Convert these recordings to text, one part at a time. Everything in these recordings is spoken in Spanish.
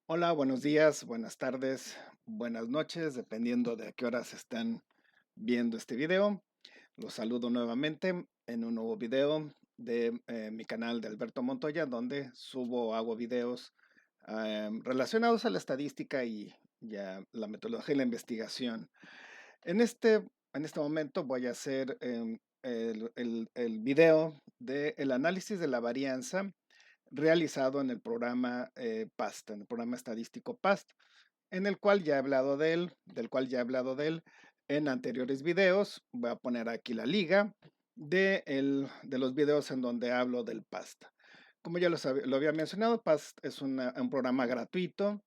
Hola, buenos días, buenas tardes, buenas noches, dependiendo de a qué horas están viendo este video. Los saludo nuevamente en un nuevo video de mi canal de Alberto Montoya, donde hago videos relacionados a la estadística y a la metodología y la investigación. En este momento voy a hacer el video del análisis de la varianza realizado en el programa PAST, en el programa estadístico PAST, en el cual ya he hablado de él, del cual ya he hablado de él en anteriores videos. Voy a poner aquí la liga de los videos en donde hablo del PAST. Como ya lo había mencionado, PAST es un programa gratuito,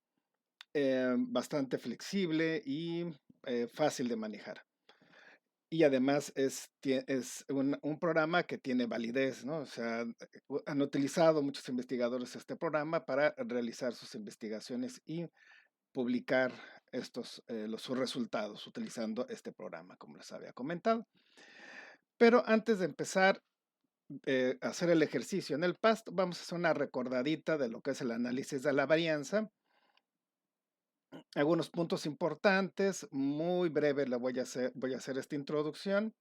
bastante flexible y fácil de manejar. Y además es un programa que tiene validez, ¿no? O sea, han utilizado muchos investigadores este programa para realizar sus investigaciones y publicar sus resultados utilizando este programa, como les había comentado. Pero antes de empezar a hacer el ejercicio en el PAST, vamos a hacer una recordadita de lo que es el análisis de la varianza. Algunos puntos importantes, muy breve voy a hacer esta introducción.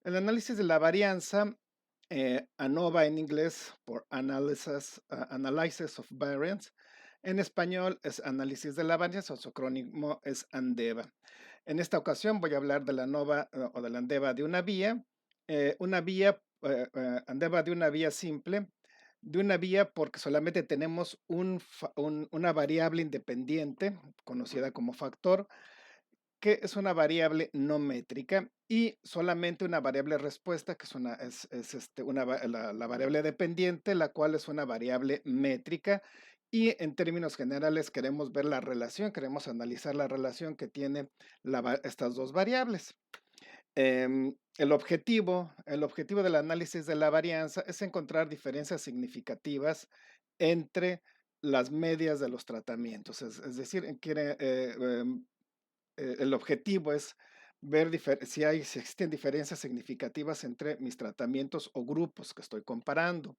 El análisis de la varianza, ANOVA en inglés por Analysis of Variance. En español es análisis de la varianza, su acrónimo es ANDEVA. En esta ocasión voy a hablar de la ANOVA o de la ANDEVA de una vía, ANDEVA de una vía simple, de una vía porque solamente tenemos una variable independiente, conocida como factor, que es una variable no métrica, y solamente una variable respuesta, que la variable dependiente, la cual es una variable métrica. Y en términos generales queremos ver la relación, queremos analizar la relación que tienen estas dos variables. El objetivo del análisis de la varianza es encontrar diferencias significativas entre las medias de los tratamientos. Es decir, el objetivo es ver si existen diferencias significativas entre mis tratamientos o grupos que estoy comparando.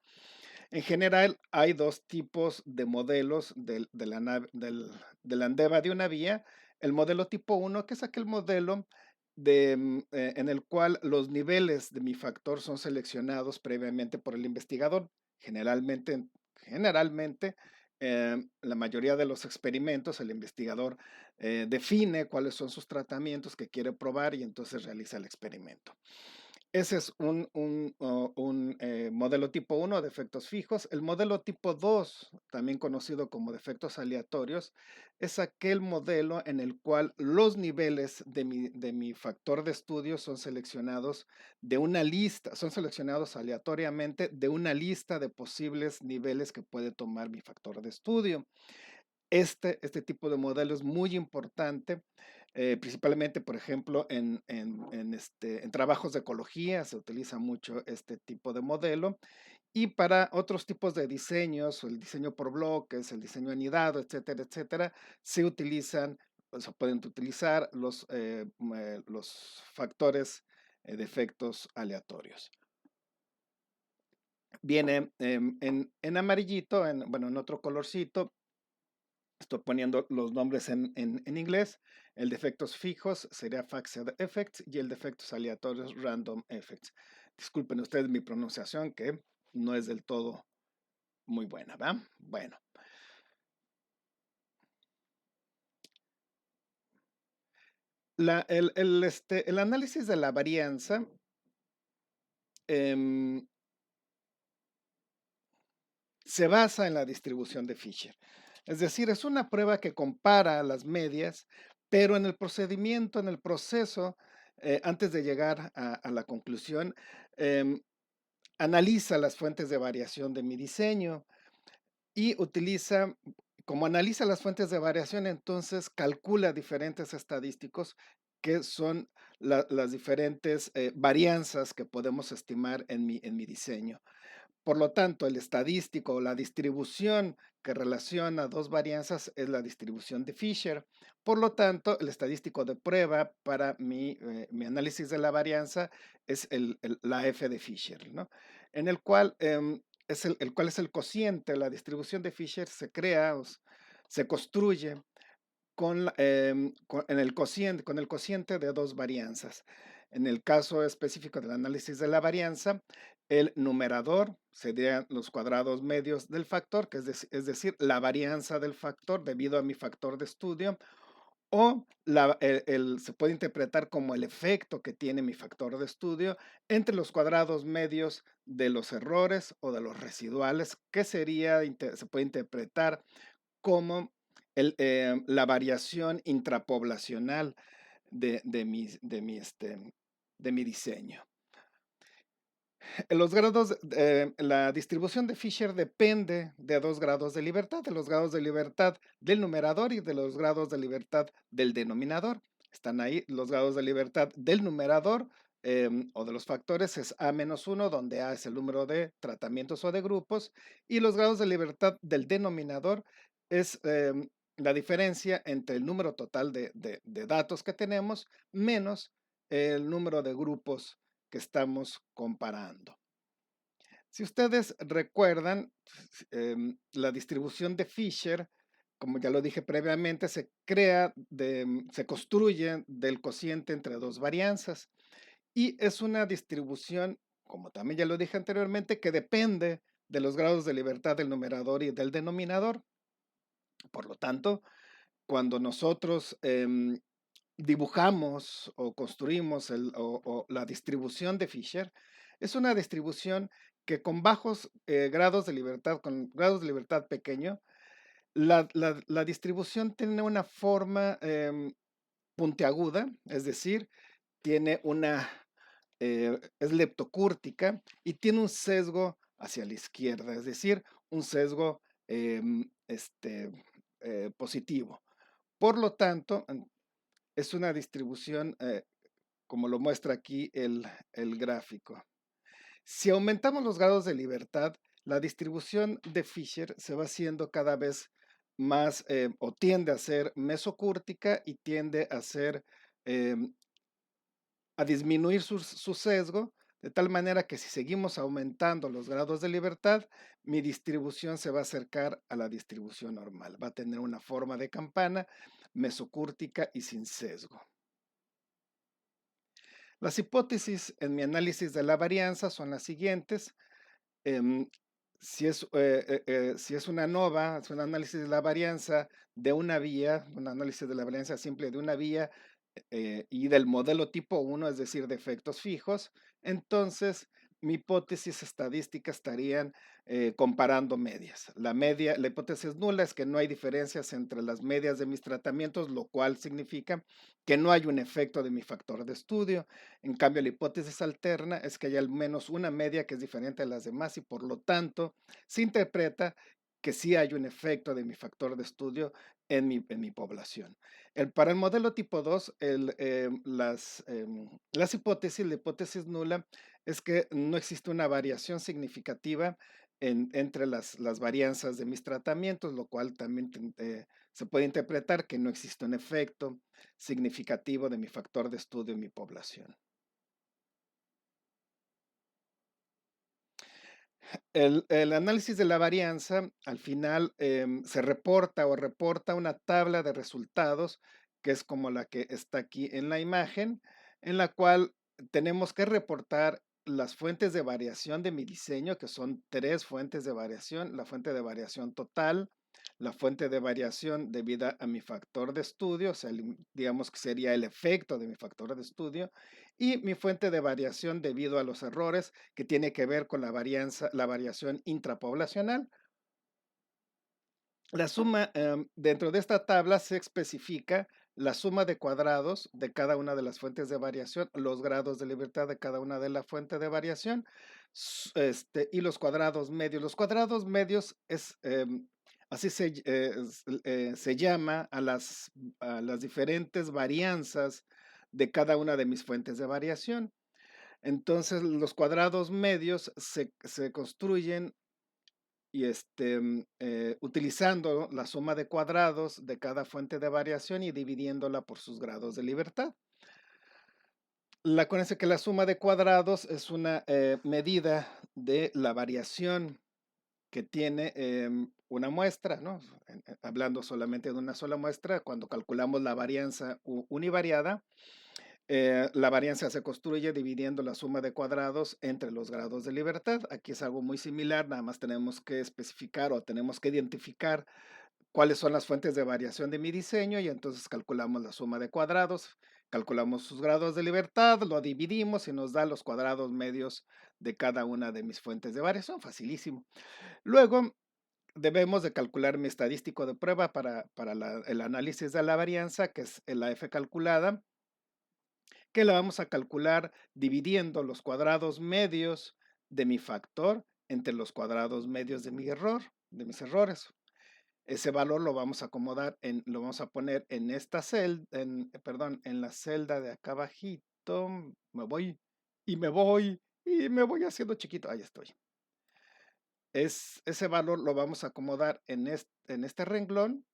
En general, hay dos tipos de modelos del ANDEVA de una vía. El modelo tipo uno, que es aquel modelo en el cual los niveles de mi factor son seleccionados previamente por el investigador. Generalmente, la mayoría de los experimentos, el investigador define cuáles son sus tratamientos que quiere probar y entonces realiza el experimento. Ese es un modelo tipo uno de efectos fijos. El modelo tipo 2, también conocido como de efectos aleatorios, es aquel modelo en el cual los niveles de mi factor de estudio son seleccionados aleatoriamente de una lista de posibles niveles que puede tomar mi factor de estudio. Este tipo de modelo es muy importante, principalmente, por ejemplo, en trabajos de ecología se utiliza mucho este tipo de modelo, y para otros tipos de diseños, el diseño por bloques, el diseño anidado, etcétera, etcétera, se pueden utilizar los factores de efectos aleatorios. Viene en amarillito, bueno, en otro colorcito. Estoy poniendo los nombres en inglés. El de efectos fijos sería Factor Effects y el de efectos aleatorios Random Effects. Disculpen ustedes mi pronunciación, que no es del todo muy buena, ¿va? Bueno, el análisis de la varianza em, se basa en la distribución de Fisher. Es decir, es una prueba que compara las medias, pero en el procedimiento, en el proceso, antes de llegar a la conclusión, em, analiza las fuentes de variación de mi diseño y como analiza las fuentes de variación, entonces calcula diferentes estadísticos que son las diferentes varianzas que podemos estimar en mi diseño. Por lo tanto, el estadístico o la distribución que relaciona dos varianzas es la distribución de Fisher. Por lo tanto, el estadístico de prueba para mi análisis de la varianza es la F de Fisher, ¿no? En el cual, el cual es el cociente. La distribución de Fisher se construye con el cociente de dos varianzas. En el caso específico del análisis de la varianza, el numerador serían los cuadrados medios del factor, que es decir, la varianza del factor debido a mi factor de estudio, o se puede interpretar como el efecto que tiene mi factor de estudio entre los cuadrados medios de los errores o de los residuales, que se puede interpretar como la variación intrapoblacional de mi diseño. La distribución de Fisher depende de dos grados de libertad, de los grados de libertad del numerador y de los grados de libertad del denominador. Están ahí los grados de libertad del numerador o de los factores es A-1, donde A es el número de tratamientos o de grupos, y los grados de libertad del denominador es la diferencia entre el número total de datos que tenemos menos el número de grupos que estamos comparando. Si ustedes recuerdan, la distribución de Fisher, como ya lo dije previamente, se construye del cociente entre dos varianzas y es una distribución, como también ya lo dije anteriormente, que depende de los grados de libertad del numerador y del denominador. Por lo tanto, cuando nosotros dibujamos o construimos la distribución de Fisher, es una distribución que con bajos grados de libertad, con grados de libertad pequeño, la distribución tiene una forma puntiaguda, es decir, tiene es leptocúrtica y tiene un sesgo hacia la izquierda, es decir, un sesgo positivo. Por lo tanto, es una distribución como lo muestra aquí el gráfico. Si aumentamos los grados de libertad, la distribución de Fisher se va haciendo cada vez más o tiende a ser mesocúrtica y tiende a disminuir su sesgo, de tal manera que si seguimos aumentando los grados de libertad, mi distribución se va a acercar a la distribución normal. Va a tener una forma de campana mesocúrtica y sin sesgo. Las hipótesis en mi análisis de la varianza son las siguientes. Si es una ANOVA, es un análisis de la varianza de una vía, un análisis de la varianza simple de una vía y del modelo tipo 1, es decir, de efectos fijos, entonces mi hipótesis estadística estarían comparando medias. La hipótesis nula es que no hay diferencias entre las medias de mis tratamientos, lo cual significa que no hay un efecto de mi factor de estudio. En cambio, la hipótesis alterna es que hay al menos una media que es diferente a las demás y por lo tanto se interpreta que sí hay un efecto de mi factor de estudio en mi población. Para el modelo tipo 2, las hipótesis, la hipótesis nula es que no existe una variación significativa entre las varianzas de mis tratamientos, lo cual también se puede interpretar que no existe un efecto significativo de mi factor de estudio en mi población. El análisis de la varianza, al final se reporta una tabla de resultados, que es como la que está aquí en la imagen, en la cual tenemos que reportar las fuentes de variación de mi diseño, que son tres fuentes de variación: la fuente de variación total, la fuente de variación debida a mi factor de estudio, o sea, digamos que sería el efecto de mi factor de estudio, y mi fuente de variación debido a los errores, que tiene que ver con la variación intrapoblacional. Dentro de esta tabla se especifica la suma de cuadrados de cada una de las fuentes de variación, los grados de libertad de cada una de las fuentes de variación, y los cuadrados medios. Los cuadrados medios así se llama a las diferentes varianzas de cada una de mis fuentes de variación. Entonces, los cuadrados medios se construyen y utilizando la suma de cuadrados de cada fuente de variación y dividiéndola por sus grados de libertad. Acuérdense que la suma de cuadrados es una medida de la variación que tiene una muestra, ¿no? Hablando solamente de una sola muestra, cuando calculamos la varianza univariada, la varianza se construye dividiendo la suma de cuadrados entre los grados de libertad. Aquí es algo muy similar, nada más tenemos que especificar o tenemos que identificar cuáles son las fuentes de variación de mi diseño y entonces calculamos la suma de cuadrados, calculamos sus grados de libertad, lo dividimos y nos da los cuadrados medios de cada una de mis fuentes de variación. Facilísimo. Luego debemos de calcular mi estadístico de prueba para el análisis de la varianza, que es la F calculada, que la vamos a calcular dividiendo los cuadrados medios de mi factor entre los cuadrados medios de mi error, de mis errores. Ese valor lo vamos a acomodar lo vamos a poner en esta celda, perdón, en la celda de acá abajito. Me voy y me voy y me voy haciendo chiquito. Ahí estoy. Ese valor lo vamos a acomodar en este renglón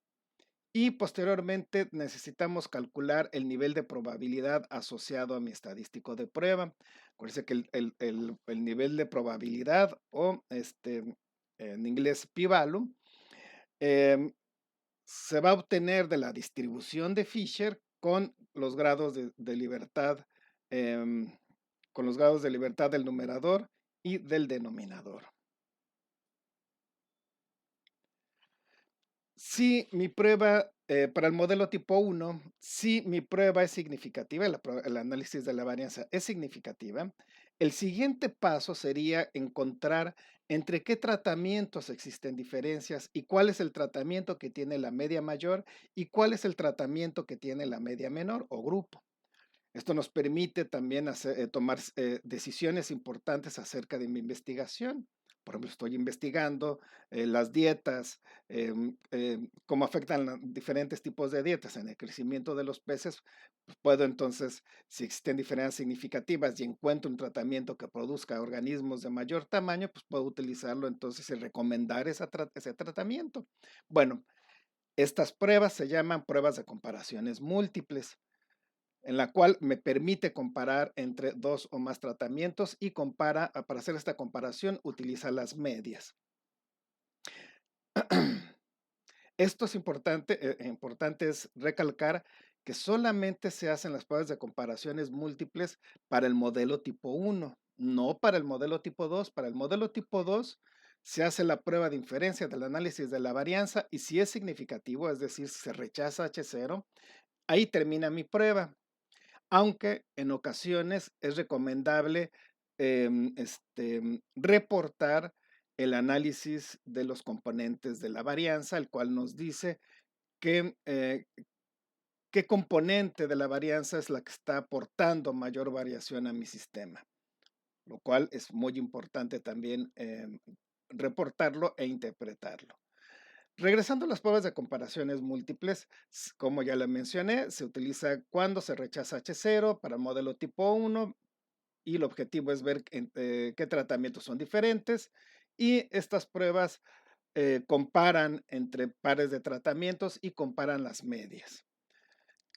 y posteriormente necesitamos calcular el nivel de probabilidad asociado a mi estadístico de prueba. Acuérdense que el nivel de probabilidad o en inglés p-value em, se va a obtener de la distribución de Fisher con los grados de libertad, em, con los grados de libertad del numerador y del denominador. Si mi prueba, para el modelo tipo 1, si mi prueba es significativa, el análisis de la varianza es significativa, el siguiente paso sería encontrar entre qué tratamientos existen diferencias y cuál es el tratamiento que tiene la media mayor y cuál es el tratamiento que tiene la media menor o grupo. Esto nos permite también tomar decisiones importantes acerca de mi investigación. Por ejemplo, estoy investigando las dietas, cómo afectan los diferentes tipos de dietas en el crecimiento de los peces. Pues puedo entonces, si existen diferencias significativas y encuentro un tratamiento que produzca organismos de mayor tamaño, pues puedo utilizarlo entonces y recomendar ese tratamiento. Bueno, estas pruebas se llaman pruebas de comparaciones múltiples en la cual me permite comparar entre dos o más tratamientos y para hacer esta comparación utiliza las medias. Esto es importante es recalcar que solamente se hacen las pruebas de comparaciones múltiples para el modelo tipo 1, no para el modelo tipo 2. Para el modelo tipo 2 se hace la prueba de inferencia del análisis de la varianza y si es significativo, es decir, si se rechaza H0, ahí termina mi prueba. Aunque en ocasiones es recomendable reportar el análisis de los componentes de la varianza, el cual nos dice que, qué componente de la varianza es la que está aportando mayor variación a mi sistema, lo cual es muy importante también reportarlo e interpretarlo. Regresando a las pruebas de comparaciones múltiples, como ya lo mencioné, se utiliza cuando se rechaza H0 para el modelo tipo 1 y el objetivo es ver qué tratamientos son diferentes y estas pruebas comparan entre pares de tratamientos y comparan las medias.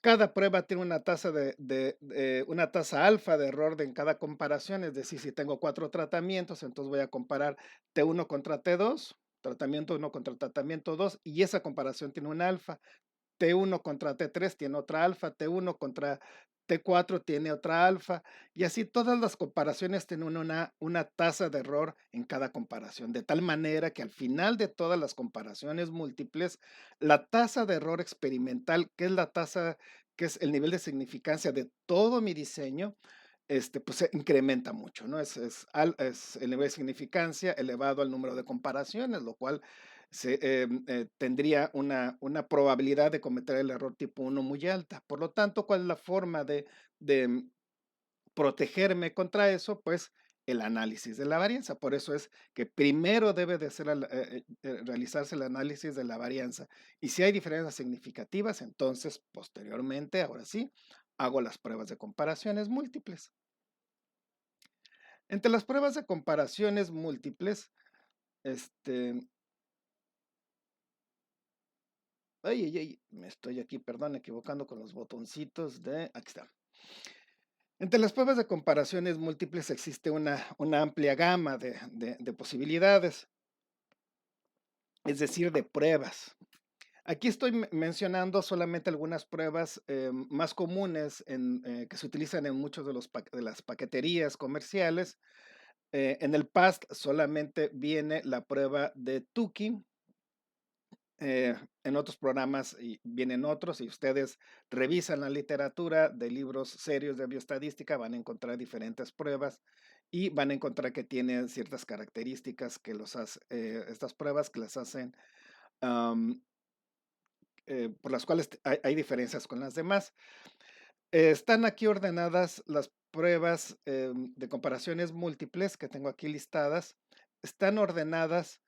Cada prueba tiene una tasa alfa de error en cada comparación, es decir, si tengo 4 tratamientos, entonces voy a comparar T1 contra T2, tratamiento 1 contra tratamiento 2, y esa comparación tiene un alfa. T1 contra T3 tiene otra alfa, T1 contra T4 tiene otra alfa, y así todas las comparaciones tienen una tasa de error en cada comparación, de tal manera que al final de todas las comparaciones múltiples, la tasa de error experimental, que es el nivel de significancia de todo mi diseño, pues se incrementa mucho, ¿no? Es el nivel de significancia elevado al número de comparaciones, lo cual tendría una probabilidad de cometer el error tipo 1 muy alta. Por lo tanto, ¿cuál es la forma de protegerme contra eso? Pues el análisis de la varianza. Por eso es que primero debe de realizarse el análisis de la varianza. Y si hay diferencias significativas, entonces posteriormente, ahora sí, hago las pruebas de comparaciones múltiples. Entre las pruebas de comparaciones múltiples, este, me estoy aquí, perdón, equivocando con los botoncitos aquí está. Entre las pruebas de comparaciones múltiples existe una amplia gama de posibilidades. es decir, de pruebas. Aquí estoy mencionando solamente algunas pruebas más comunes que se utilizan en muchos de, de las paqueterías comerciales. En el past solamente viene la prueba de Tukey. En otros programas vienen otros, y ustedes revisan la literatura de libros serios de bioestadística, van a encontrar diferentes pruebas y van a encontrar que tienen ciertas características que estas pruebas que las hacen, am, por las cuales hay diferencias con las demás. Están aquí ordenadas las pruebas de comparaciones múltiples que tengo aquí listadas. Están ordenadas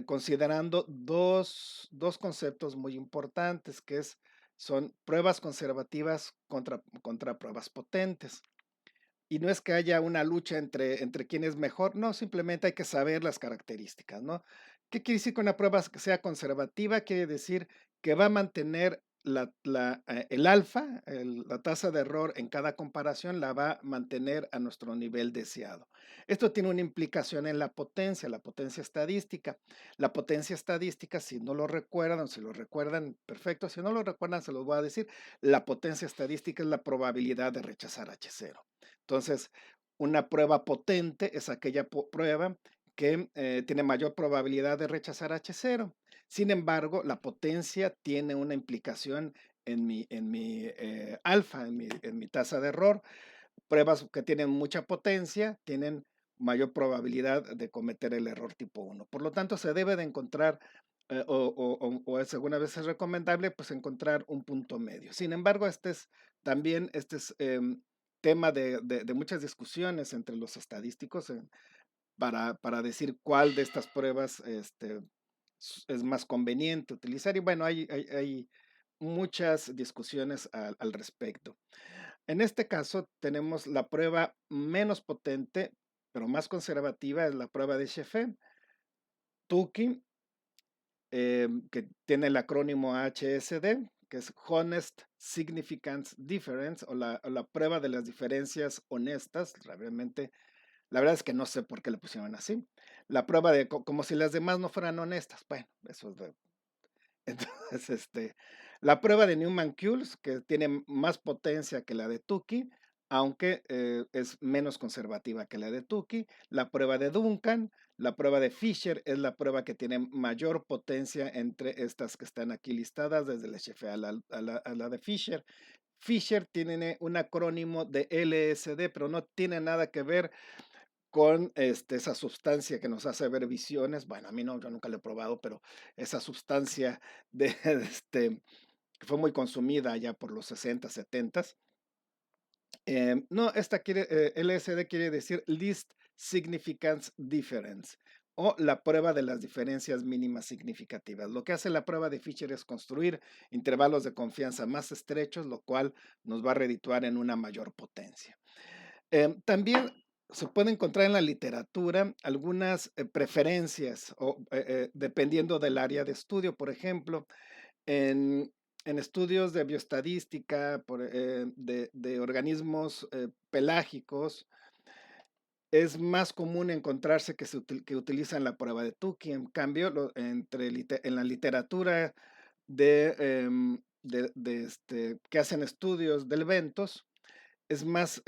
considerando dos conceptos muy importantes, son pruebas conservativas contra pruebas potentes. Y no es que haya una lucha entre quién es mejor, no, simplemente hay que saber las características, ¿no? ¿Qué quiere decir que una prueba que sea conservativa? Quiere decir que va a mantener el alfa, la tasa de error en cada comparación, la va a mantener a nuestro nivel deseado. Esto tiene una implicación en la potencia estadística. La potencia estadística, si no lo recuerdan, si lo recuerdan, perfecto, si no lo recuerdan, se los voy a decir, la potencia estadística es la probabilidad de rechazar H0. Entonces, una prueba potente es aquella prueba que tiene mayor probabilidad de rechazar H0. Sin embargo, la potencia tiene una implicación en mi alfa, en mi tasa de error. Pruebas que tienen mucha potencia tienen mayor probabilidad de cometer el error tipo 1. Por lo tanto, se debe de encontrar, alguna vez es recomendable, pues encontrar un punto medio. Sin embargo, este es tema de muchas discusiones entre los estadísticos para decir cuál de estas pruebas es más conveniente utilizar. Y bueno, hay muchas discusiones al respecto. En este caso, tenemos la prueba menos potente, pero más conservativa, es la prueba de Sheffer. Tukey, que tiene el acrónimo HSD, que es Honest Significance Difference, o la prueba de las diferencias honestas. Realmente, la verdad es que no sé por qué le pusieron así. La prueba de como si las demás no fueran honestas. Bueno, eso es de, entonces, la prueba de Newman-Kuhls, que tiene más potencia que la de Tukey, aunque es menos conservativa que la de Tukey. La prueba de Duncan, la prueba de Fisher es la prueba que tiene mayor potencia entre estas que están aquí listadas, desde la Sheffer a la de Fisher. Fisher tiene un acrónimo de LSD, pero no tiene nada que ver con esa sustancia que nos hace ver visiones. Bueno, a mí no, yo nunca lo he probado, pero esa sustancia que fue muy consumida ya por los 60, 70. No, LSD quiere decir Least Significance Difference, o la prueba de las diferencias mínimas significativas. Lo que hace la prueba de Fisher es construir intervalos de confianza más estrechos, lo cual nos va a redituar en una mayor potencia. También se puede encontrar en la literatura algunas preferencias, dependiendo del área de estudio. Por ejemplo, en estudios de bioestadística de organismos pelágicos, es más común encontrarse que utilizan la prueba de Tukey. En cambio, en la literatura que hacen estudios del Ventos, es más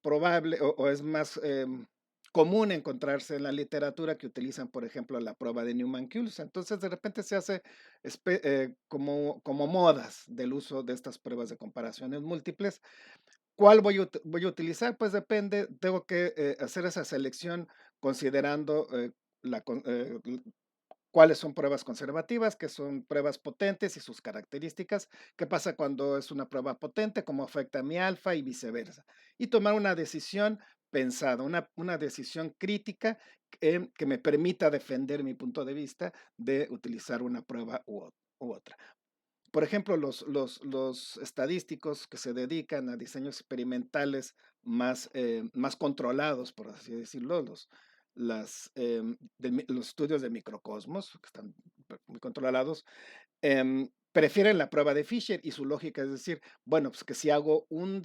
probable, o es más común encontrarse en la literatura que utilizan, por ejemplo, la prueba de Newman-Kuhls. Entonces, de repente se hace como modas del uso de estas pruebas de comparaciones múltiples. ¿Cuál voy a utilizar? Pues depende, tengo que hacer esa selección considerando cuáles son pruebas conservativas, qué son pruebas potentes y sus características, qué pasa cuando es una prueba potente, cómo afecta a mi alfa y viceversa. Y tomar una decisión pensada, una decisión crítica que me permita defender mi punto de vista de utilizar una prueba u otra. Por ejemplo, los estadísticos que se dedican a diseños experimentales más controlados, por así decirlo, los estudios de microcosmos, que están muy controlados, prefieren la prueba de Fisher y su lógica es decir, bueno, pues que si hago un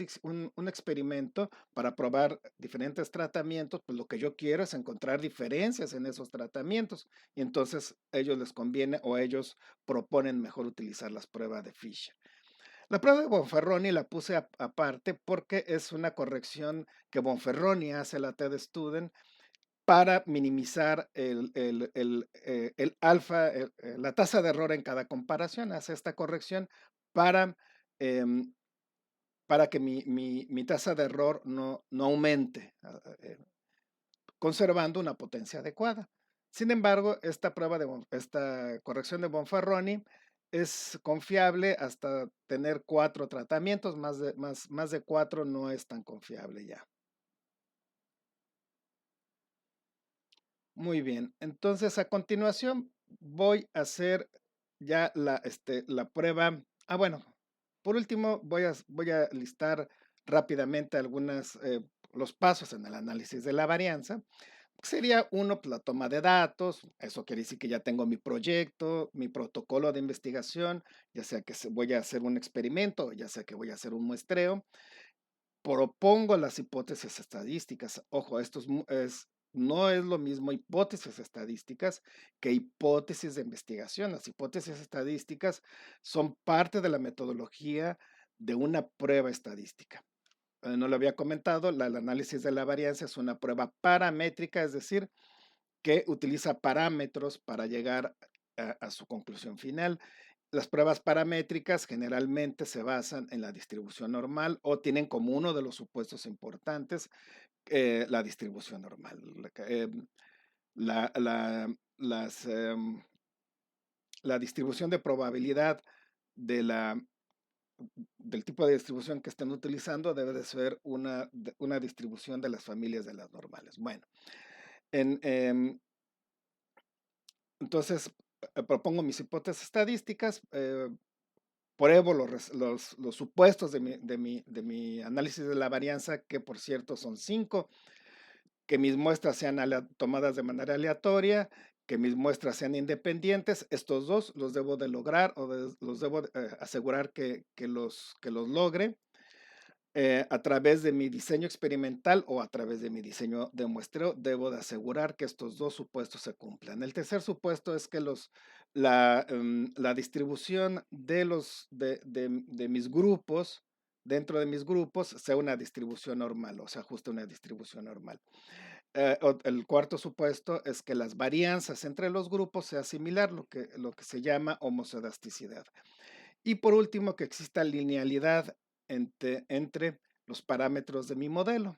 experimento para probar diferentes tratamientos, pues lo que yo quiero es encontrar diferencias en esos tratamientos y entonces ellos les conviene o ellos proponen mejor utilizar las pruebas de Fisher. La prueba de Bonferroni la puse aparte porque es una corrección que Bonferroni hace a la TED Student para minimizar el alfa, la tasa de error en cada comparación. Hace esta corrección para, em, para que mi tasa de error no aumente, conservando una potencia adecuada. Sin embargo, esta corrección de Bonferroni es confiable hasta tener 4 tratamientos, más de 4 no es tan confiable ya. Muy bien, entonces a continuación voy a hacer ya la prueba. Bueno, por último voy a listar rápidamente los pasos en el análisis de la varianza. Sería uno, pues, la toma de datos, eso quiere decir que ya tengo mi proyecto, mi protocolo de investigación, ya sea que voy a hacer un experimento, ya sea que voy a hacer un muestreo. Propongo las hipótesis estadísticas. Ojo, no es lo mismo hipótesis estadísticas que hipótesis de investigación. Las hipótesis estadísticas son parte de la metodología de una prueba estadística. No lo había comentado, el análisis de la varianza es una prueba paramétrica, es decir, que utiliza parámetros para llegar a su conclusión final. Las pruebas paramétricas generalmente se basan en la distribución normal o tienen como uno de los supuestos importantes la distribución normal. La, la- las, la distribución de probabilidad de del tipo de distribución que estén utilizando debe de ser una distribución de las familias de las normales. Bueno, en, entonces propongo mis hipótesis estadísticas, pruebo los supuestos de mi análisis de la varianza, que por cierto son 5, que mis muestras sean tomadas de manera aleatoria, que mis muestras sean independientes. Estos dos los debo de lograr los debo asegurar que los logre a través de mi diseño experimental o a través de mi diseño de muestreo. Debo de asegurar que estos dos supuestos se cumplan. El tercer supuesto es que la distribución de mis grupos, dentro de mis grupos, sea una distribución normal o se ajuste a una distribución normal. El cuarto supuesto es que las varianzas entre los grupos sea similar, lo que se llama homocedasticidad. Y por último, que exista linealidad entre los parámetros de mi modelo.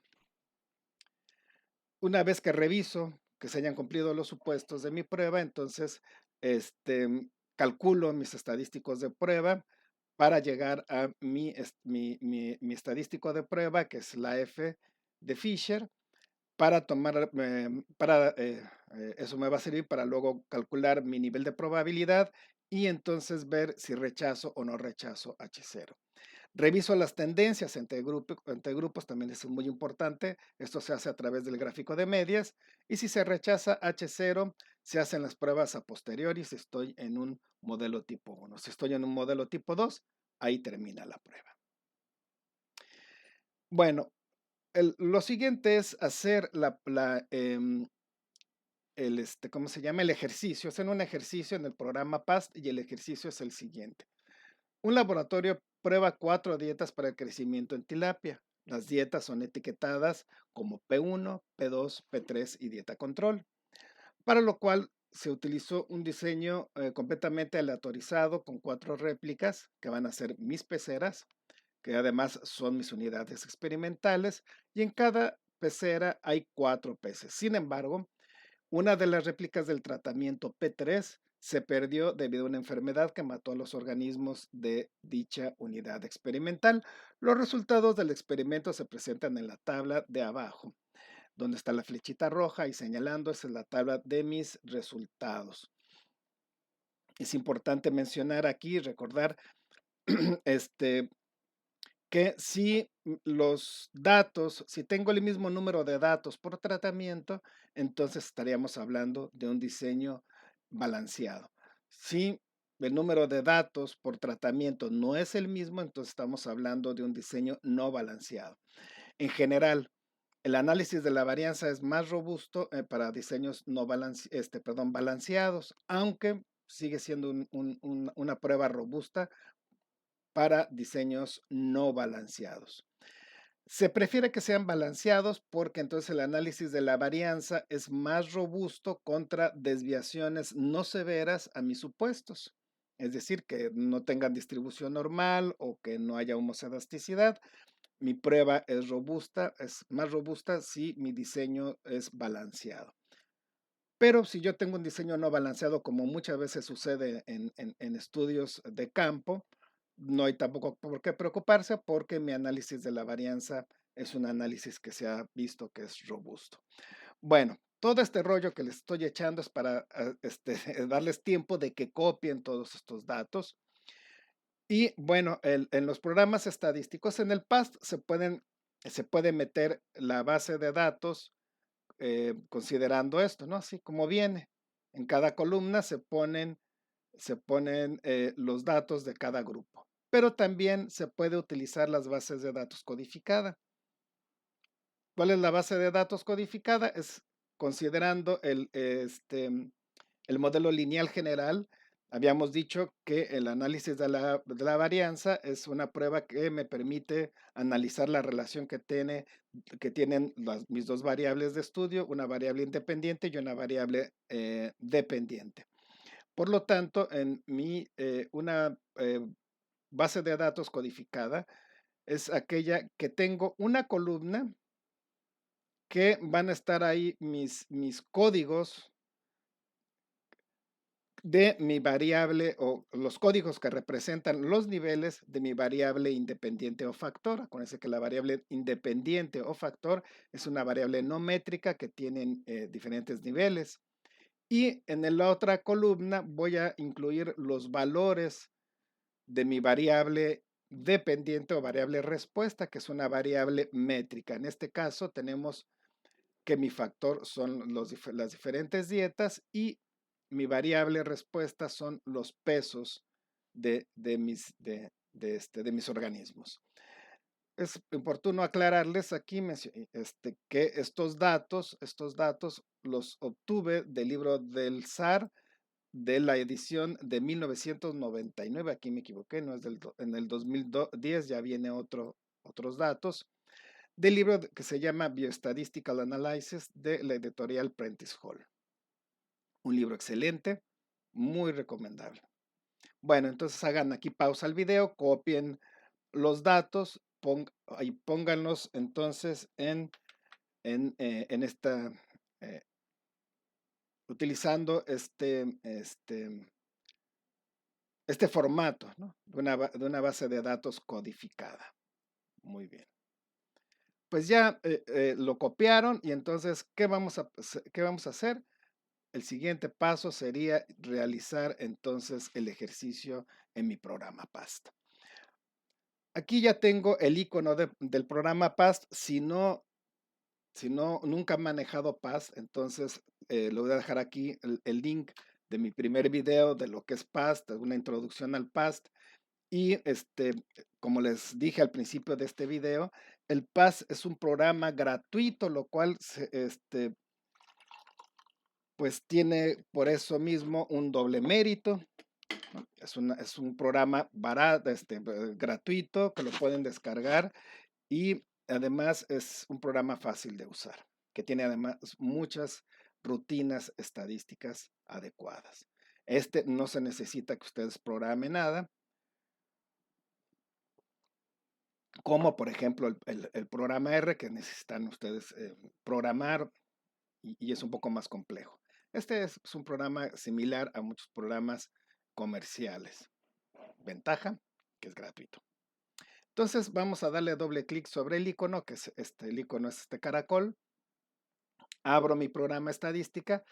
Una vez que reviso que se hayan cumplido los supuestos de mi prueba, entonces calculo mis estadísticos de prueba para llegar a mi estadístico de prueba, que es la F de Fisher, eso me va a servir para luego calcular mi nivel de probabilidad y entonces ver si rechazo o no rechazo H0. Reviso las tendencias entre grupos, también es muy importante. Esto se hace a través del gráfico de medias. Y si se rechaza H0, se hacen las pruebas a posteriori si estoy en un modelo tipo 1. Si estoy en un modelo tipo 2, ahí termina la prueba. Bueno, lo siguiente es hacer ¿cómo se llama? El ejercicio. Hacen un ejercicio en el programa PAST y el ejercicio es el siguiente. Un laboratorio prueba 4 dietas para el crecimiento en tilapia. Las dietas son etiquetadas como P1, P2, P3 y dieta control, para lo cual se utilizó un diseño completamente aleatorizado con 4 réplicas que van a ser mis peceras, que además son mis unidades experimentales, y en cada pecera hay 4 peces. Sin embargo, una de las réplicas del tratamiento P3 se perdió debido a una enfermedad que mató a los organismos de dicha unidad experimental. Los resultados del experimento se presentan en la tabla de abajo, donde está la flechita roja y señalando, esa es la tabla de mis resultados. Es importante mencionar aquí, recordar, que si tengo el mismo número de datos por tratamiento, entonces estaríamos hablando de un diseño balanceado. Si el número de datos por tratamiento no es el mismo, entonces estamos hablando de un diseño no balanceado. En general, el análisis de la varianza es más robusto para diseños no balanceados, aunque sigue siendo una prueba robusta para diseños no balanceados. Se prefiere que sean balanceados porque entonces el análisis de la varianza es más robusto contra desviaciones no severas a mis supuestos. Es decir, que no tengan distribución normal o que no haya homoscedasticidad. Mi prueba es robusta, es más robusta si mi diseño es balanceado. Pero si yo tengo un diseño no balanceado, como muchas veces sucede en estudios de campo, no hay tampoco por qué preocuparse porque mi análisis de la varianza es un análisis que se ha visto que es robusto. Bueno, todo este rollo que les estoy echando es para darles tiempo de que copien todos estos datos. Y bueno, en los programas estadísticos, en el PAST se puede meter la base de datos considerando esto, ¿no? Así como viene. En cada columna se ponen los datos de cada grupo. Pero también se puede utilizar las bases de datos codificada. ¿Cuál es la base de datos codificada? Es considerando el modelo lineal general. Habíamos dicho que el análisis de la varianza es una prueba que me permite analizar la relación que tienen mis dos variables de estudio, una variable independiente y una variable dependiente. Por lo tanto, una base de datos codificada es aquella que tengo una columna que van a estar ahí mis códigos de mi variable o los códigos que representan los niveles de mi variable independiente o factor. Acuérdense que la variable independiente o factor es una variable no métrica que tiene diferentes niveles. Y en la otra columna voy a incluir los valores de mi variable dependiente o variable respuesta, que es una variable métrica. En este caso tenemos que mi factor son las diferentes dietas y mi variable respuesta son los pesos de mis organismos. Es oportuno aclararles aquí que estos datos los obtuve del libro del SAR de la edición de 1999. Aquí me equivoqué, no es en el 2010 ya viene otros datos del libro que se llama Biostatistical Analysis de la editorial Prentice Hall. Un libro excelente, muy recomendable. Bueno, entonces hagan aquí pausa al video, copien los datos y pónganlos entonces en esta, eh, utilizando este formato, ¿no? de una base de datos codificada. Muy bien. Pues ya lo copiaron y entonces, ¿qué vamos a hacer? El siguiente paso sería realizar entonces el ejercicio en mi programa PAST. Aquí ya tengo el icono del programa PAST. Si no, nunca he manejado PAST, entonces le voy a dejar aquí el link de mi primer video de lo que es PAST, una introducción al PAST. Y como les dije al principio de este video, el PAST es un programa gratuito, lo cual pues tiene por eso mismo un doble mérito. ¿No? Es un programa barato, gratuito, que lo pueden descargar y además es un programa fácil de usar, que tiene además muchas rutinas estadísticas adecuadas. No se necesita que ustedes programen nada, como por ejemplo el programa R que necesitan ustedes programar y es un poco más complejo. Este es un programa similar a muchos programas comerciales. Ventaja, que es gratuito. Entonces vamos a darle doble clic sobre el icono, que es el icono es este caracol. Abro mi programa estadística.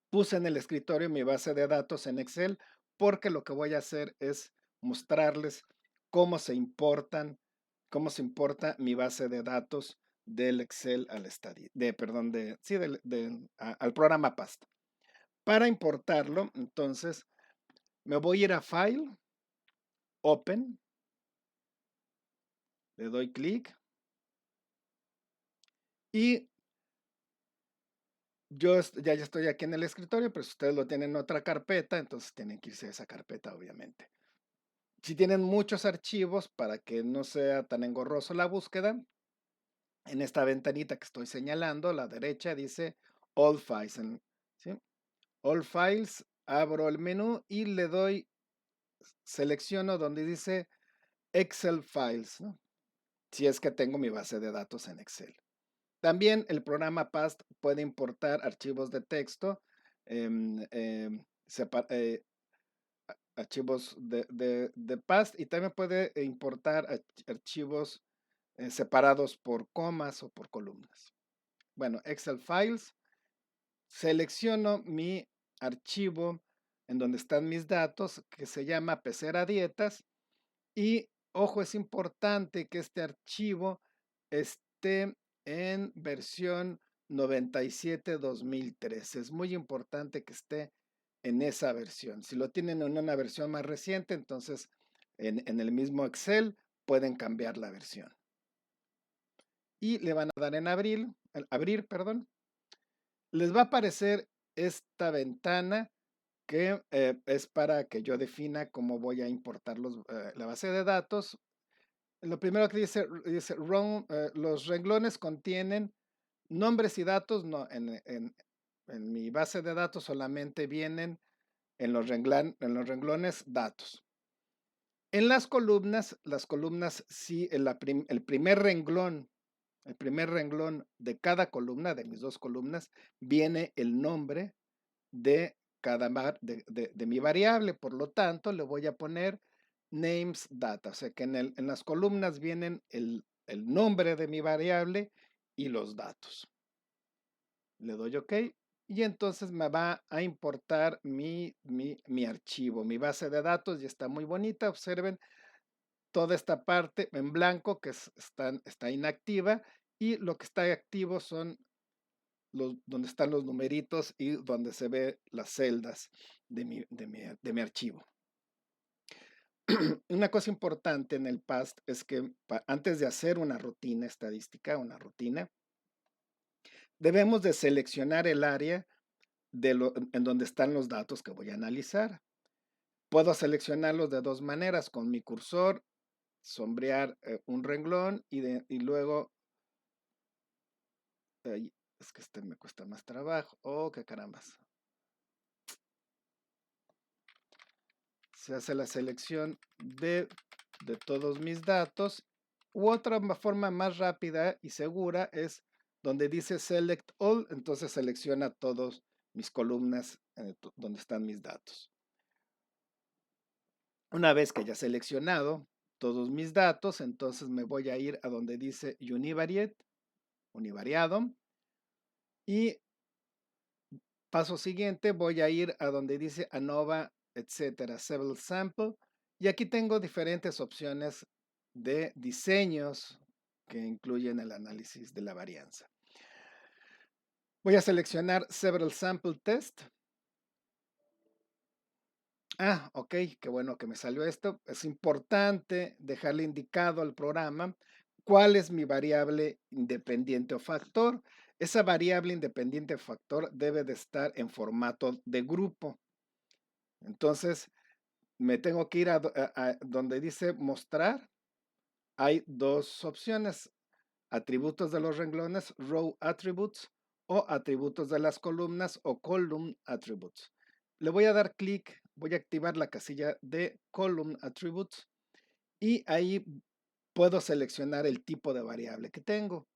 Puse en el escritorio mi base de datos en Excel porque lo que voy a hacer es mostrarles cómo se importa mi base de datos del Excel al programa PAST. Para importarlo, entonces, me voy a ir a File, Open, le doy clic y yo ya estoy aquí en el escritorio, pero si ustedes lo tienen en otra carpeta, entonces tienen que irse a esa carpeta, obviamente. Si tienen muchos archivos, para que no sea tan engorroso la búsqueda, en esta ventanita que estoy señalando, a la derecha dice All Files. ¿Sí? All Files, abro el menú y le doy, selecciono donde dice Excel Files, ¿no? Si es que tengo mi base de datos en Excel. También el programa PAST puede importar archivos de texto, em, em, archivos de PAST, y también puede importar archivos separados por comas o por columnas. Bueno, Excel Files, selecciono mi archivo en donde están mis datos, que se llama Pecera Dietas, y ojo, es importante que este archivo esté en versión 97-2013. Es muy importante que esté en esa versión. Si lo tienen en una versión más reciente, entonces en el mismo Excel pueden cambiar la versión. Y le van a dar en abrir, perdón. Les va a aparecer esta ventana que es para que yo defina cómo voy a importar la base de datos. Lo primero que dice los renglones contienen nombres y datos. No, en mi base de datos solamente vienen en los renglones datos. En las columnas sí, el primer renglón de cada columna, de mis dos columnas, viene el nombre de de mi variable. Por lo tanto, le voy a poner names data. O sea que en las columnas vienen el nombre de mi variable y los datos. Le doy OK y entonces me va a importar mi archivo. Mi base de datos ya está muy bonita. Observen toda esta parte en blanco que está inactiva, y lo que está activo son donde están los numeritos y donde se ve las celdas de mi archivo. Una cosa importante en el PAST es que antes de hacer una rutina estadística, debemos de seleccionar el área en donde están los datos que voy a analizar. Puedo seleccionarlos de dos maneras: con mi cursor, sombrear un renglón y luego, es que este me cuesta más trabajo. Oh, qué carambas. Se hace la selección de todos mis datos. U otra forma más rápida y segura es donde dice Select All. Entonces selecciona todas mis columnas donde están mis datos. Una vez que haya seleccionado todos mis datos, entonces me voy a ir a donde dice univariado, y paso siguiente voy a ir a donde dice ANOVA, etcétera, Several Sample, y aquí tengo diferentes opciones de diseños que incluyen el análisis de la varianza. Voy a seleccionar Several Sample Test. Ok, qué bueno que me salió esto. Es importante dejarle indicado al programa cuál es mi variable independiente o factor. Esa variable independiente o factor debe de estar en formato de grupo. Entonces, me tengo que ir a donde dice mostrar. Hay dos opciones: atributos de los renglones, row attributes, o atributos de las columnas, o column attributes. Le voy a dar clic, voy a activar la casilla de column attributes, y ahí puedo seleccionar el tipo de variable que tengo.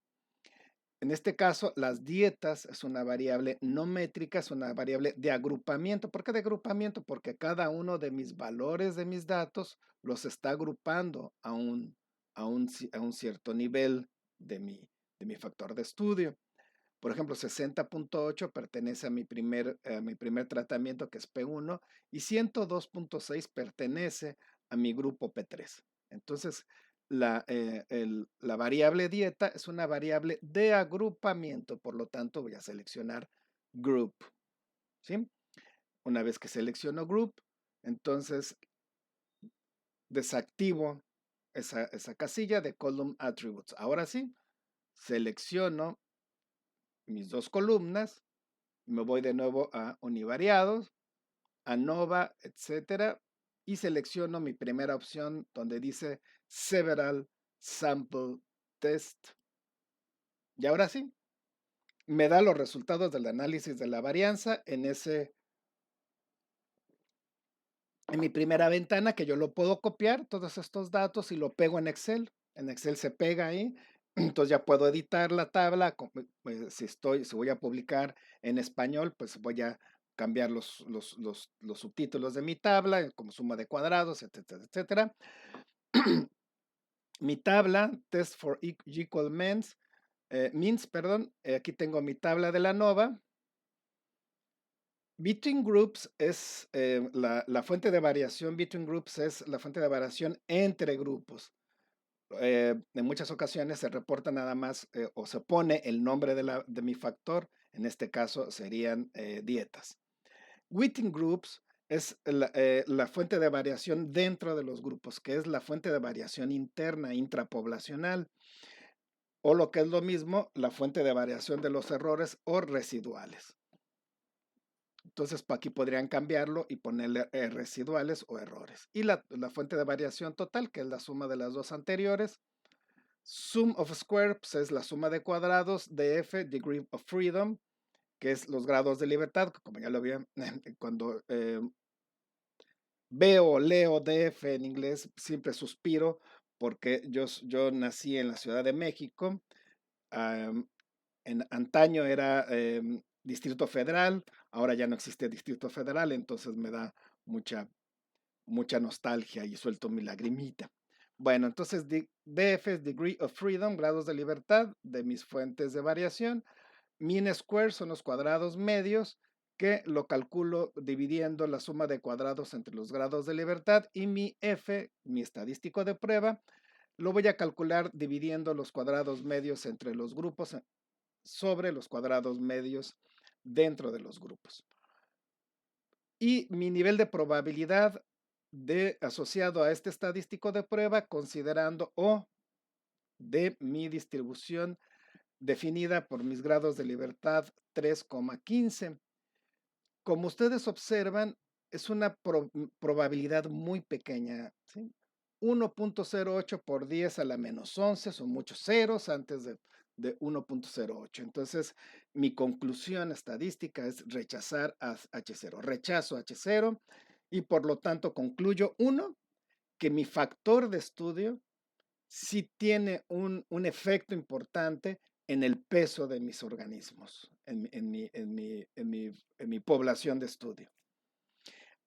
En este caso, las dietas es una variable no métrica, es una variable de agrupamiento. ¿Por qué de agrupamiento? Porque cada uno de mis valores de mis datos los está agrupando a un cierto nivel de mi factor de estudio. Por ejemplo, 60.8 pertenece a mi primer tratamiento, que es P1, y 102.6 pertenece a mi grupo P3. Entonces, la variable dieta es una variable de agrupamiento, por lo tanto voy a seleccionar Group, ¿sí? Una vez que selecciono Group, entonces desactivo esa casilla de Column Attributes. Ahora sí, selecciono mis dos columnas, me voy de nuevo a univariados, ANOVA, etcétera, y selecciono mi primera opción donde dice Several Sample Test. Y ahora sí, me da los resultados del análisis de la varianza en mi primera ventana, que yo lo puedo copiar, todos estos datos, y lo pego en Excel. En Excel se pega ahí, entonces ya puedo editar la tabla. Si voy a publicar en español, pues voy a cambiar los subtítulos de mi tabla, como suma de cuadrados, etcétera, etcétera. Mi tabla, test for equal means, perdón, aquí tengo mi tabla de la ANOVA. Between groups es la fuente de variación. Between groups es la fuente de variación entre grupos. En muchas ocasiones se reporta nada más o se pone el nombre de mi factor. En este caso serían dietas. Within groups es la fuente de variación dentro de los grupos, que es la fuente de variación interna, intrapoblacional, o lo que es lo mismo, la fuente de variación de los errores o residuales. Entonces, aquí podrían cambiarlo y ponerle residuales o errores. Y la fuente de variación total, que es la suma de las dos anteriores. Sum of squares es la suma de cuadrados de F, degree of freedom, que es los grados de libertad, como ya lo vi cuando veo o leo DF en inglés, siempre suspiro porque yo nací en la Ciudad de México. En antaño era Distrito Federal, ahora ya no existe Distrito Federal, entonces me da mucha, mucha nostalgia y suelto mi lagrimita. Bueno, entonces DF es Degree of Freedom, grados de libertad de mis fuentes de variación. Mean Square son los cuadrados medios, que lo calculo dividiendo la suma de cuadrados entre los grados de libertad, y mi F, mi estadístico de prueba, lo voy a calcular dividiendo los cuadrados medios entre los grupos sobre los cuadrados medios dentro de los grupos. Y mi nivel de probabilidad asociado a este estadístico de prueba, considerando O de mi distribución definida por mis grados de libertad 3,15. Como ustedes observan, es una probabilidad muy pequeña, ¿sí? 1.08 por 10 a la menos 11, son muchos ceros antes de 1.08. Entonces, mi conclusión estadística es rechazar a H0. Rechazo H0 y por lo tanto concluyo, uno, que mi factor de estudio sí tiene un efecto importante en el peso de mis organismos, en mi población de estudio.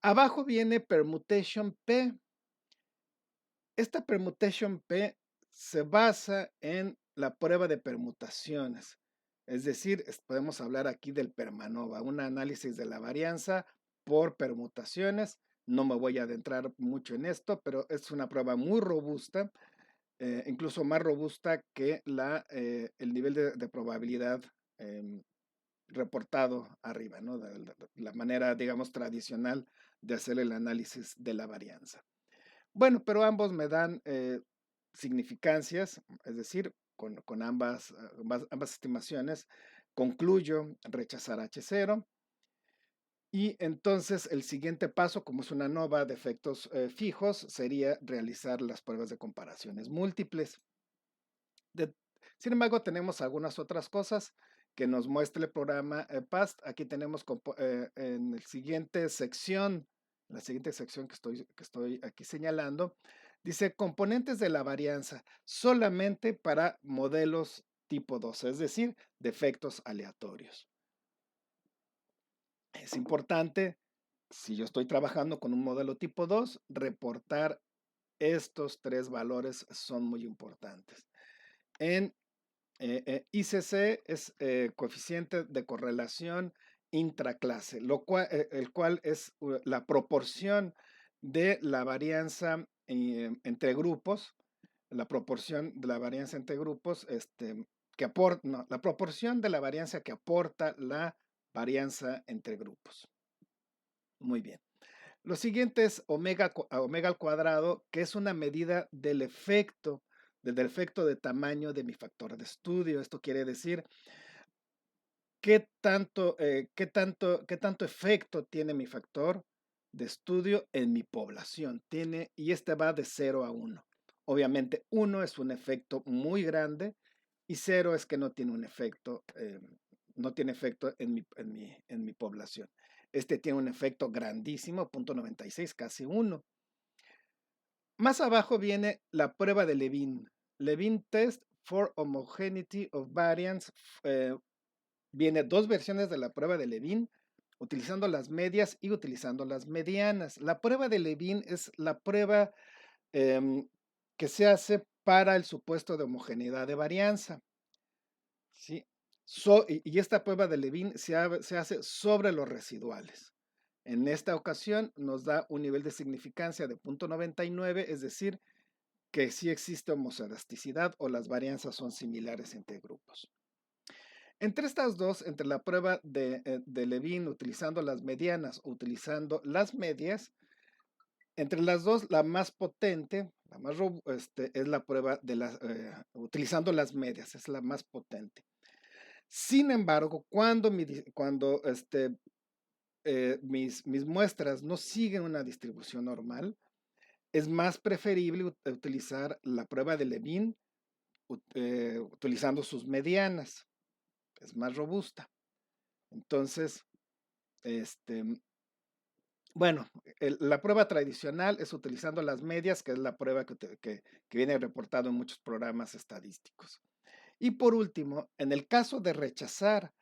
Abajo viene permutation P. Esta permutation P se basa en la prueba de permutaciones. Es decir, podemos hablar aquí del PERMANOVA, un análisis de la varianza por permutaciones. No me voy a adentrar mucho en esto, pero es una prueba muy robusta, incluso más robusta que el nivel de probabilidad reportado arriba, ¿no? La manera, digamos, tradicional de hacer el análisis de la varianza. Bueno, pero ambos me dan significancias, es decir, con ambas estimaciones, concluyo rechazar H0. Y entonces el siguiente paso, como es una ANOVA de efectos fijos, sería realizar las pruebas de comparaciones múltiples. Sin embargo, tenemos algunas otras cosas que nos muestra el programa PAST. Aquí tenemos en la siguiente sección que estoy aquí señalando, dice componentes de la varianza solamente para modelos tipo 2, es decir, defectos aleatorios. Es importante, si yo estoy trabajando con un modelo tipo 2, reportar estos tres valores son muy importantes. En ICC es coeficiente de correlación intraclase, el cual es la proporción de la varianza entre grupos, la proporción de la varianza entre grupos, la proporción de la varianza que aporta la varianza entre grupos. Muy bien. Lo siguiente es omega al cuadrado, que es una medida del efecto de tamaño de mi factor de estudio. Esto quiere decir qué tanto efecto tiene mi factor de estudio en mi población. Y este va de 0 a 1. Obviamente, 1 es un efecto muy grande y 0 es que no tiene un efecto, no tiene efecto en mi población. Este tiene un efecto grandísimo, 0.96, casi 1. Más abajo viene la prueba de Levin. Levin Test for Homogeneity of Variance. eh, Viene dos versiones de la prueba de Levin, utilizando las medias y utilizando las medianas. La prueba de Levin es la prueba em, que se hace para el supuesto de homogeneidad de varianza. ¿Sí? Y esta prueba de Levin se hace sobre los residuales. En esta ocasión nos da un nivel de significancia de 0.99, es decir, que sí existe homoscedasticidad o las varianzas son similares entre grupos. Entre estas dos, entre la prueba de Levin utilizando las medianas o utilizando las medias, entre las dos, la más potente, es la prueba utilizando las medias, es la más potente. Sin embargo, cuando mis muestras no siguen una distribución normal, es más preferible utilizar la prueba de Levin utilizando sus medianas. Es más robusta. Entonces, este, bueno, la prueba tradicional es utilizando las medias, que es la prueba que viene reportado en muchos programas estadísticos. Y por último, en el caso de rechazar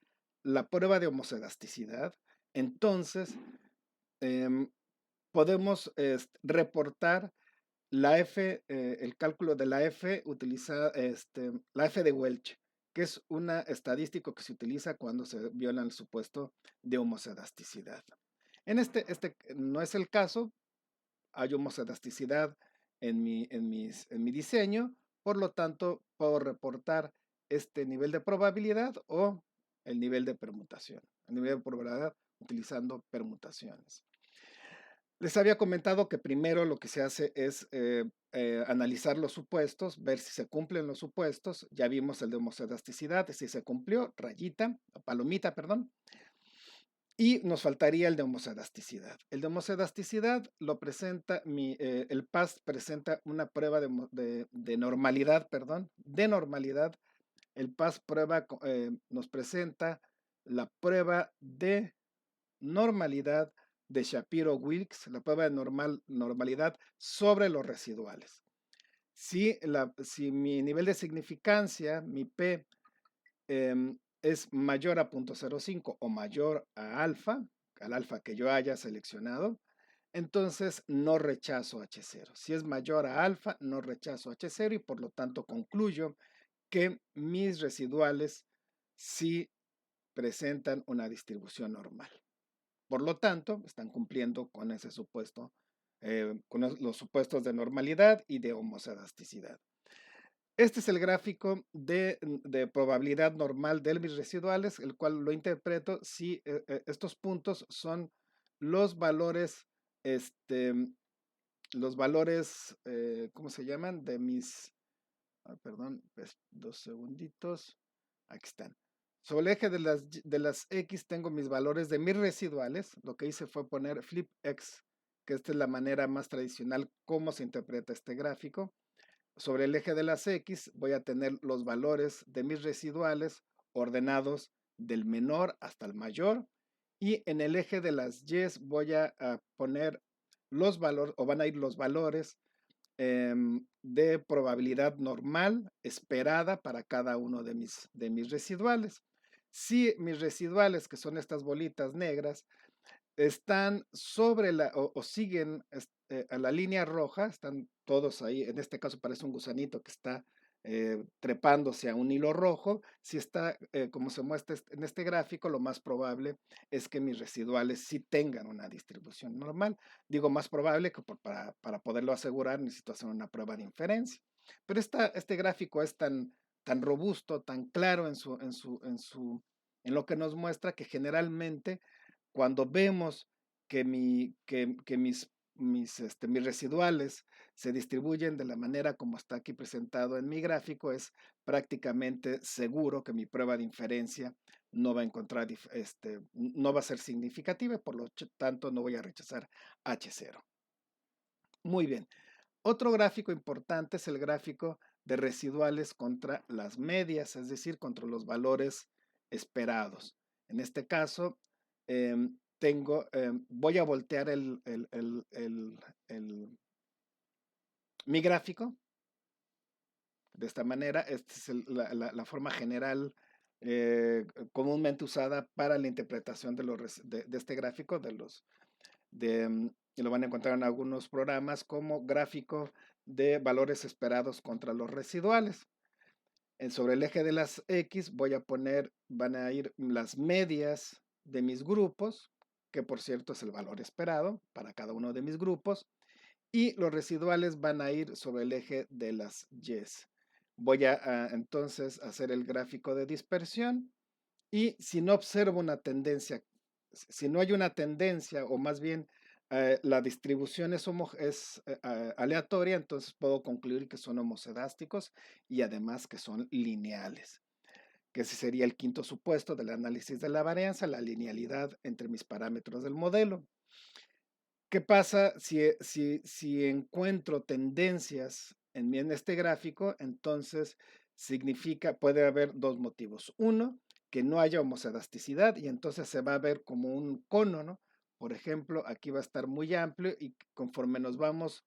la prueba de homoscedasticidad, entonces em, podemos reportar el cálculo de la F, la F de Welch, que es una estadístico que se utiliza cuando se viola el supuesto de homocedasticidad. Este no es el caso, hay homocedasticidad en mi diseño, por lo tanto, puedo reportar este nivel de probabilidad o el nivel de permutación, el nivel de probabilidad utilizando permutaciones. Les había comentado que primero lo que se hace es analizar los supuestos, ver si se cumplen los supuestos. Ya vimos el de homoscedasticidad, si se cumplió, rayita, palomita, perdón. Y nos faltaría el de homoscedasticidad. El de homoscedasticidad lo presenta, el PAS presenta una prueba de normalidad, perdón, de normalidad. El PAS nos presenta la prueba de normalidad de Shapiro-Wilks, la prueba de normalidad sobre los residuales. Si mi nivel de significancia, mi P, es mayor a 0.05 o mayor al alfa que yo haya seleccionado, entonces no rechazo H0. Si es mayor a alfa, no rechazo H0 y por lo tanto concluyo que mis residuales sí presentan una distribución normal. Por lo tanto, están cumpliendo con ese supuesto, con los supuestos de normalidad y de homocedasticidad. Este es el gráfico de probabilidad normal de mis residuales, el cual lo interpreto si estos puntos son los valores, ¿cómo se llaman? Perdón, pues, 2 segunditos. Aquí están. Sobre el eje de las X tengo mis valores de mis residuales. Lo que hice fue poner flip X, que esta es la manera más tradicional como se interpreta este gráfico. Sobre el eje de las X voy a tener los valores de mis residuales ordenados del menor hasta el mayor. Y en el eje de las Y voy a poner los valores, o van a ir los valores de probabilidad normal esperada para cada uno de mis residuales. Si mis residuales, que son estas bolitas negras, están sobre o siguen a la línea roja, están todos ahí, en este caso parece un gusanito que está trepándose a un hilo rojo. Si está, como se muestra en este gráfico, lo más probable es que mis residuales sí tengan una distribución normal. Digo más probable que para poderlo asegurar necesito hacer una prueba de inferencia. Pero este gráfico es tan robusto, tan claro en lo que nos muestra que generalmente cuando vemos mis residuales se distribuyen de la manera como está aquí presentado en mi gráfico, es prácticamente seguro que mi prueba de inferencia no va a encontrar, no va a ser significativa y por lo tanto no voy a rechazar H0. Muy bien. Otro gráfico importante es el gráfico de residuales contra las medias, es decir, contra los valores esperados. En este caso, voy a voltear mi gráfico de esta manera. Esta es la forma general comúnmente usada para la interpretación de este gráfico, y lo van a encontrar en algunos programas como gráfico de valores esperados contra los residuales. Sobre el eje de las X van a ir las medias de mis grupos, que por cierto es el valor esperado para cada uno de mis grupos, y los residuales van a ir sobre el eje de las Y. Voy a entonces hacer el gráfico de dispersión y si no observo una tendencia, si no hay una tendencia o más bien la distribución es aleatoria, entonces puedo concluir que son homocedásticos y además que son lineales, que ese sería el quinto supuesto del análisis de la varianza, la linealidad entre mis parámetros del modelo. ¿Qué pasa si encuentro tendencias en este gráfico? Entonces puede haber dos motivos. Uno, que no haya homocedasticidad y entonces se va a ver como un cono, ¿no? Por ejemplo, aquí va a estar muy amplio y conforme nos vamos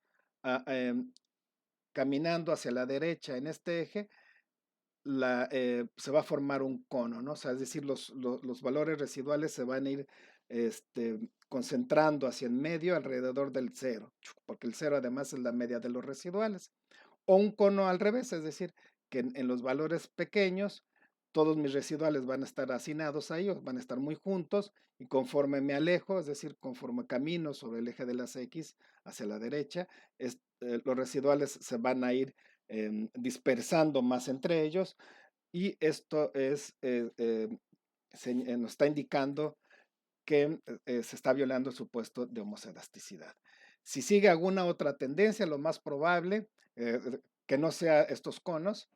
caminando hacia la derecha en este eje, se va a formar un cono, ¿no? O sea, es decir, los valores residuales se van a ir concentrando hacia el medio alrededor del cero, porque el cero además es la media de los residuales. O un cono al revés, es decir, que en los valores pequeños todos mis residuales van a estar hacinados ahí, van a estar muy juntos y conforme me alejo, es decir, conforme camino sobre el eje de las X hacia la derecha, los residuales se van a ir dispersando más entre ellos y esto nos está indicando que se está violando el supuesto de homocedasticidad. Si sigue alguna otra tendencia, lo más probable, que no sea estos conos,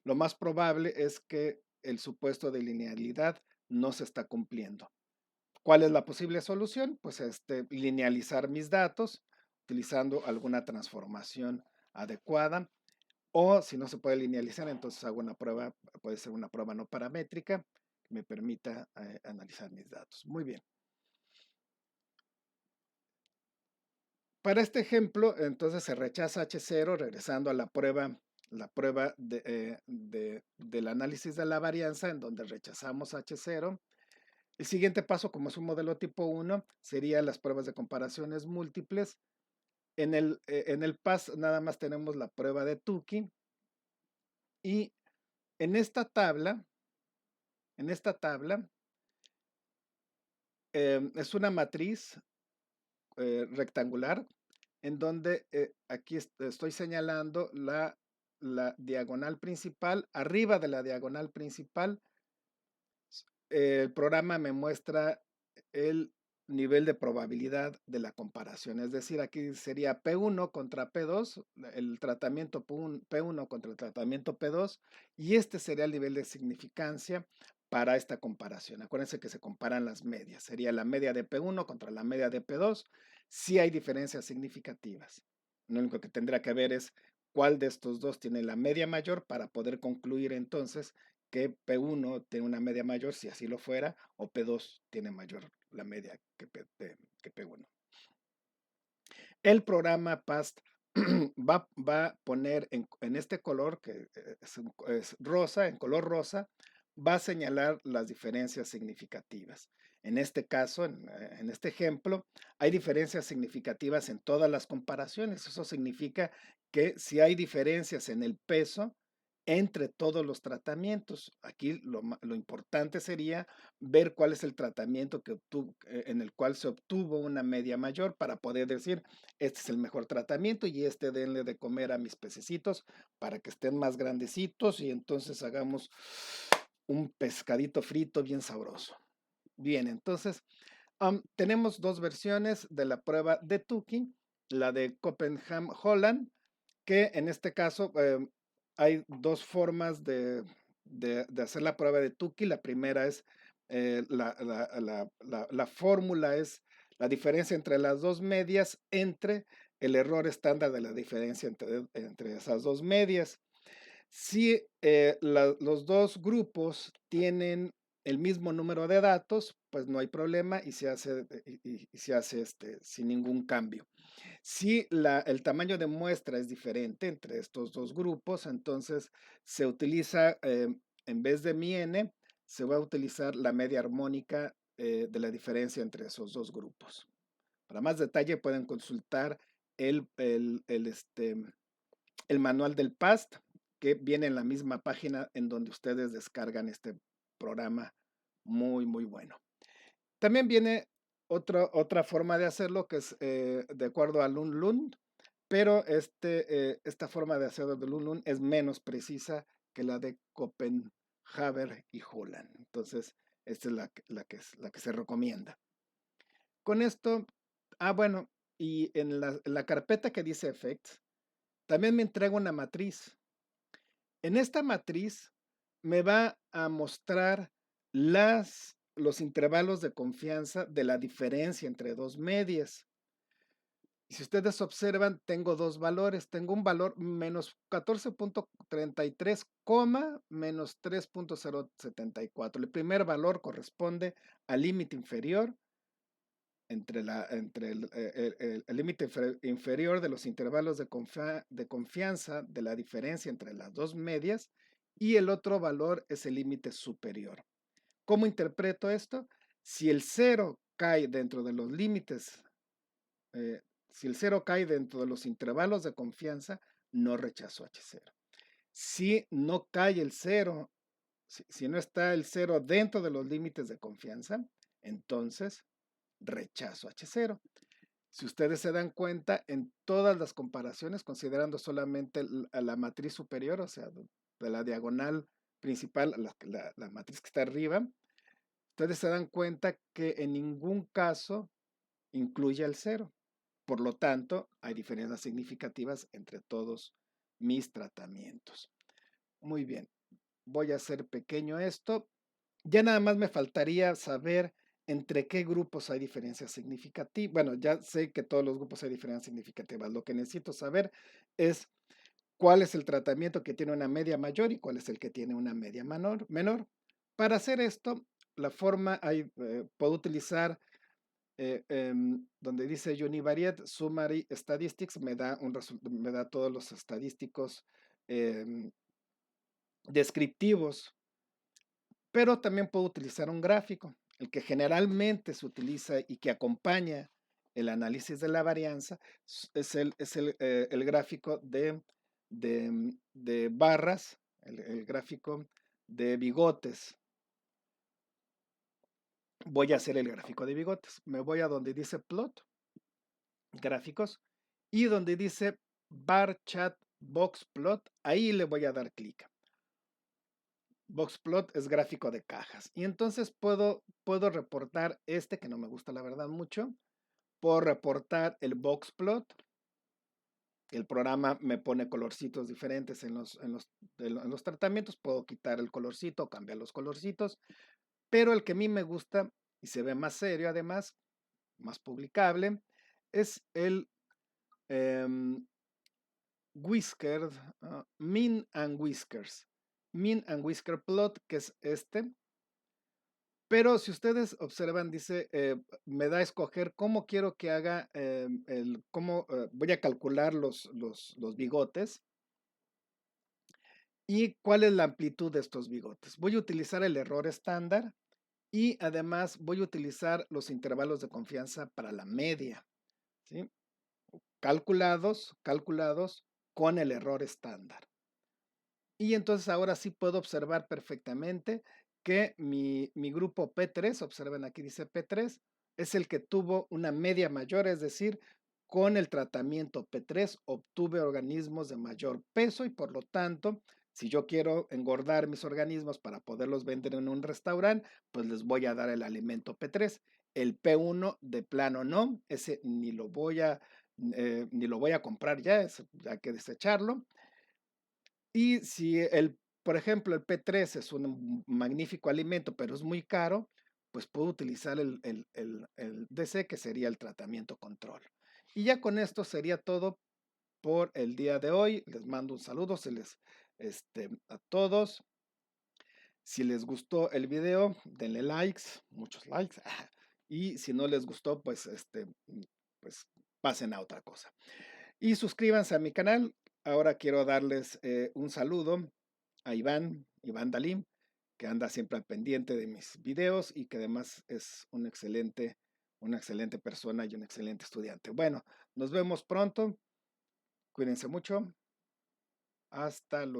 lo más probable es que el supuesto de linealidad no se está cumpliendo. ¿Cuál es la posible solución? Pues linealizar mis datos utilizando alguna transformación adecuada o si no se puede linealizar, entonces hago una prueba, puede ser una prueba no paramétrica que me permita analizar mis datos. Muy bien. Para este ejemplo, entonces se rechaza H0 regresando a la prueba del análisis de la varianza en donde rechazamos H0. El siguiente paso, como es un modelo tipo 1, sería las pruebas de comparaciones múltiples. En el PAS nada más tenemos la prueba de Tukey y en esta tabla es una matriz rectangular en donde aquí estoy señalando la diagonal principal. Arriba de la diagonal principal, el programa me muestra el nivel de probabilidad de la comparación. Es decir, aquí sería P1 contra P2, el tratamiento P1 contra el tratamiento P2, y este sería el nivel de significancia para esta comparación. Acuérdense que se comparan las medias. Sería la media de P1 contra la media de P2. Sí hay diferencias significativas. Lo único que tendrá que ver es cuál de estos dos tiene la media mayor para poder concluir entonces que P1 tiene una media mayor, si así lo fuera, o P2 tiene mayor la media que P1. El programa PAST va a poner en este color, que es rosa, en color rosa, va a señalar las diferencias significativas. En este caso, en este ejemplo, hay diferencias significativas en todas las comparaciones. Eso significa que si hay diferencias en el peso, entre todos los tratamientos. Aquí lo importante sería ver cuál es el tratamiento en el cual se obtuvo una media mayor para poder decir, este es el mejor tratamiento y denle de comer a mis pececitos para que estén más grandecitos y entonces hagamos un pescadito frito bien sabroso. Bien, entonces Tenemos dos versiones de la prueba de Tukey, la de Copenhagen-Holland, que en este caso hay dos formas de hacer la prueba de Tukey. La primera es, la fórmula es la diferencia entre las dos medias entre el error estándar de la diferencia entre esas dos medias. Si los dos grupos tienen el mismo número de datos, pues no hay problema y se hace, y se hace sin ningún cambio. Si el tamaño de muestra es diferente entre estos dos grupos, entonces se utiliza, en vez de mi n, se va a utilizar la media armónica de la diferencia entre esos dos grupos. Para más detalle pueden consultar el, el, el, este, el manual del PAST, que viene en la misma página en donde ustedes descargan este programa muy, muy bueno. También viene otra forma de hacerlo que es de acuerdo a Lund Lund, pero esta forma de hacerlo de Lund Lund es menos precisa que la de Copenhagen y Holland. Entonces, esta es la que se recomienda. Con esto, bueno, y en la carpeta que dice Effects, también me entrega una matriz. En esta matriz me va a mostrar los intervalos de confianza de la diferencia entre dos medias. Y si ustedes observan, tengo dos valores. Tengo un valor menos 14.33, menos 3.074. El primer valor corresponde al límite inferior entre el límite inferior de los intervalos de confianza de la diferencia entre las dos medias, y el otro valor es el límite superior. ¿Cómo interpreto esto? Si el 0 cae dentro de los límites, si el 0 cae dentro de los intervalos de confianza, no rechazo H0. Si no cae el 0, si no está el 0 dentro de los límites de confianza, entonces rechazo H0. Si ustedes se dan cuenta, en todas las comparaciones, considerando solamente la matriz superior, o sea, de la diagonal principal, la matriz que está arriba, ustedes se dan cuenta que en ningún caso incluye el 0. Por lo tanto, hay diferencias significativas entre todos mis tratamientos. Muy bien, voy a hacer pequeño esto. Ya nada más me faltaría saber entre qué grupos hay diferencias significativas. Bueno, ya sé que todos los grupos hay diferencias significativas. Lo que necesito saber es cuál es el tratamiento que tiene una media mayor y cuál es el que tiene una media menor. Para hacer esto, la forma, puedo utilizar donde dice Univariate Summary Statistics, me da todos los estadísticos descriptivos, pero también puedo utilizar un gráfico, el que generalmente se utiliza y que acompaña el análisis de la varianza es el gráfico de barras, el gráfico de bigotes. Voy a hacer el gráfico de bigotes. Me voy a donde dice plot, gráficos, y donde dice bar chat box plot, ahí le voy a dar clic. Boxplot es gráfico de cajas. Y entonces puedo reportar que no me gusta la verdad mucho. Puedo reportar el boxplot. El programa me pone colorcitos diferentes en los tratamientos. Puedo quitar el colorcito o cambiar los colorcitos. Pero el que a mí me gusta y se ve más serio además, más publicable, es el Whisker, Mean and Whiskers. Mean and Whisker Plot, que es este. Pero si ustedes observan, dice, me da a escoger cómo quiero que haga, cómo voy a calcular los bigotes y cuál es la amplitud de estos bigotes. Voy a utilizar el error estándar y además voy a utilizar los intervalos de confianza para la media, ¿sí? Calculados con el error estándar. Y entonces ahora sí puedo observar perfectamente que mi grupo P3, observen aquí dice P3, es el que tuvo una media mayor, es decir, con el tratamiento P3 obtuve organismos de mayor peso y por lo tanto, si yo quiero engordar mis organismos para poderlos vender en un restaurante, pues les voy a dar el alimento P3. El P1 de plano no, ese ni lo voy a comprar ya, ya hay que desecharlo. Y si por ejemplo, el P3 es un magnífico alimento, pero es muy caro, pues puedo utilizar el DC, que sería el tratamiento control. Y ya con esto sería todo por el día de hoy. Les mando un saludo a todos. Si les gustó el video, denle likes, muchos likes. Y si no les gustó, pues pasen a otra cosa. Y suscríbanse a mi canal. Ahora quiero darles un saludo a Iván Dalim, que anda siempre al pendiente de mis videos y que además es una excelente persona y un excelente estudiante. Bueno, nos vemos pronto. Cuídense mucho. Hasta luego.